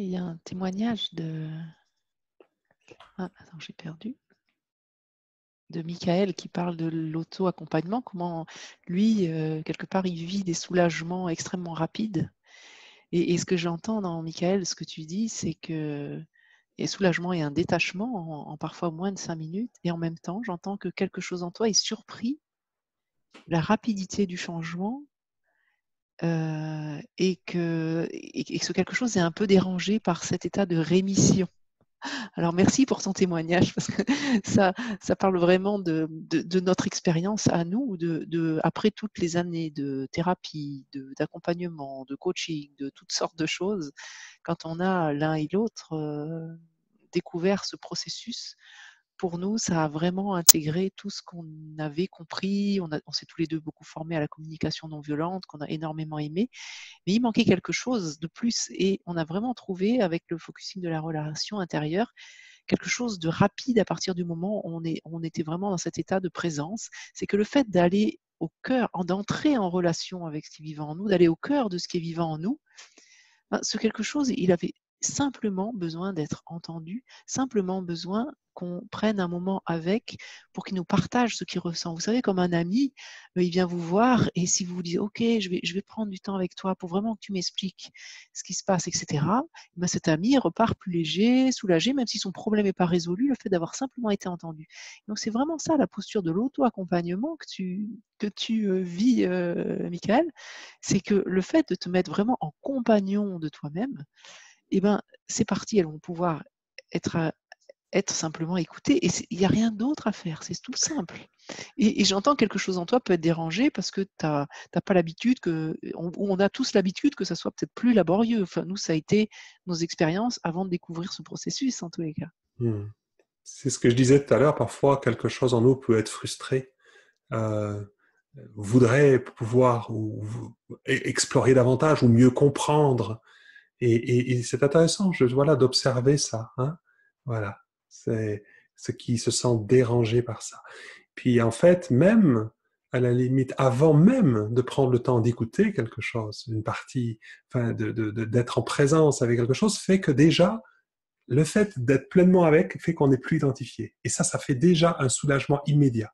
il y a un témoignage attends, j'ai perdu. De Michael qui parle de l'auto-accompagnement, comment lui, quelque part, il vit des soulagements extrêmement rapides. Et ce que j'entends dans Michael, ce que tu dis, c'est que il y a soulagement et un détachement en parfois moins de 5 minutes. Et en même temps, j'entends que quelque chose en toi est surpris, la rapidité du changement, et que ce quelque chose est un peu dérangé par cet état de rémission. Alors merci pour ton témoignage parce que ça parle vraiment de notre expérience à nous, après toutes les années de thérapie, d'accompagnement, de coaching, de toutes sortes de choses, quand on a l'un et l'autre découvert ce processus. Pour nous, ça a vraiment intégré tout ce qu'on avait compris. On s'est tous les deux beaucoup formés à la communication non violente, qu'on a énormément aimé. Mais il manquait quelque chose de plus et on a vraiment trouvé, avec le focusing de la relation intérieure, quelque chose de rapide à partir du moment où on était vraiment dans cet état de présence. C'est que le fait d'aller au cœur, d'entrer en relation avec ce qui est vivant en nous, d'aller au cœur de ce qui est vivant en nous, ce quelque chose, il avait simplement besoin d'être entendu, simplement besoin qu'on prenne un moment avec pour qu'il nous partage ce qu'il ressent. Vous savez, comme un ami, il vient vous voir et si vous vous dites « Ok, je vais prendre du temps avec toi pour vraiment que tu m'expliques ce qui se passe, etc. » Cet ami repart plus léger, soulagé, même si son problème n'est pas résolu, le fait d'avoir simplement été entendu. Donc c'est vraiment ça la posture de l'auto-accompagnement que tu vis, Michael, c'est que le fait de te mettre vraiment en compagnon de toi-même, eh ben, c'est parti, elles vont pouvoir être, être simplement écoutées et il n'y a rien d'autre à faire, c'est tout simple. Et j'entends quelque chose en toi peut être dérangé parce que tu n'as pas l'habitude, on a tous l'habitude que ça soit peut-être plus laborieux. Enfin, nous, ça a été nos expériences avant de découvrir ce processus, en tous les cas. C'est ce que je disais tout à l'heure, parfois quelque chose en nous peut être frustré, voudrait pouvoir explorer davantage ou mieux comprendre. Et c'est intéressant, voilà, d'observer ça. Hein, voilà, c'est ce qui se sent dérangé par ça. Puis en fait, même à la limite, avant même de prendre le temps d'écouter quelque chose, une partie, enfin, d'être en présence avec quelque chose, fait que déjà, le fait d'être pleinement avec fait qu'on n'est plus identifié. Et ça fait déjà un soulagement immédiat.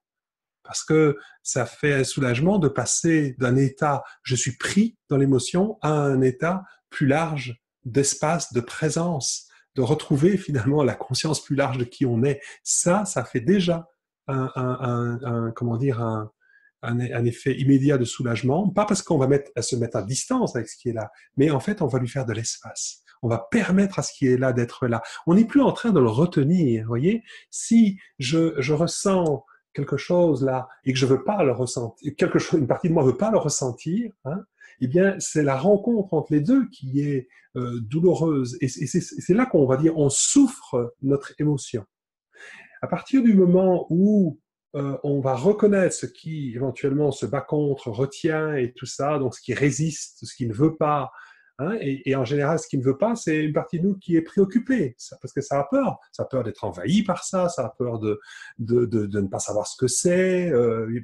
Parce que ça fait un soulagement de passer d'un état je suis pris dans l'émotion à un état plus large d'espace, de présence, de retrouver finalement la conscience plus large de qui on est. Ça fait déjà comment dire, un effet immédiat de soulagement, pas parce qu'on va se mettre à distance avec ce qui est là, mais en fait, on va lui faire de l'espace. On va permettre à ce qui est là d'être là. On n'est plus en train de le retenir, vous voyez. Si je ressens quelque chose là et que je veux pas le ressentir, une partie de moi veut pas le ressentir, hein, eh bien, c'est la rencontre entre les deux qui est douloureuse. Et c'est là qu'on va dire on souffre notre émotion. À partir du moment où on va reconnaître ce qui éventuellement se bat contre, retient et tout ça, donc ce qui résiste, ce qui ne veut pas, hein, et en général ce qui ne veut pas, c'est une partie de nous qui est préoccupée, parce que ça a peur d'être envahi par ça a peur de ne pas savoir ce que c'est,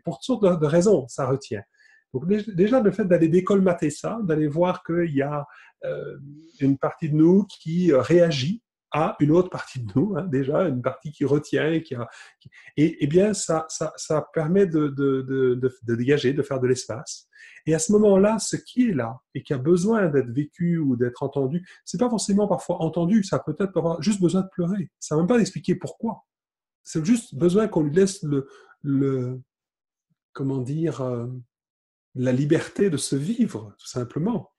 pour toutes sortes de raisons, ça retient. Donc déjà le fait d'aller décolmater ça, d'aller voir qu'il y a une partie de nous qui réagit à une autre partie de nous, hein, déjà, une partie qui retient, et bien ça permet de dégager, de faire de l'espace. Et à ce moment-là, ce qui est là et qui a besoin d'être vécu ou d'être entendu, c'est pas forcément parfois entendu, ça peut être avoir juste besoin de pleurer. Ça ne veut même pas expliquer pourquoi. C'est juste besoin qu'on lui laisse comment dire, la liberté de se vivre, tout simplement.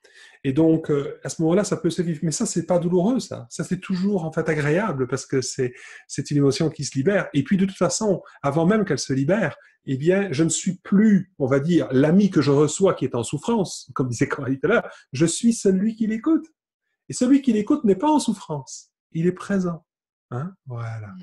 Et donc, à ce moment-là, ça peut se vivre. Mais ça, c'est pas douloureux, ça. Ça, c'est toujours, en fait, agréable parce que c'est une émotion qui se libère. Et puis, de toute façon, avant même qu'elle se libère, eh bien, je ne suis plus, on va dire, l'ami que je reçois qui est en souffrance, comme disait Coralie tout à l'heure. Je suis celui qui l'écoute. Et celui qui l'écoute n'est pas en souffrance. Il est présent. Hein? Voilà.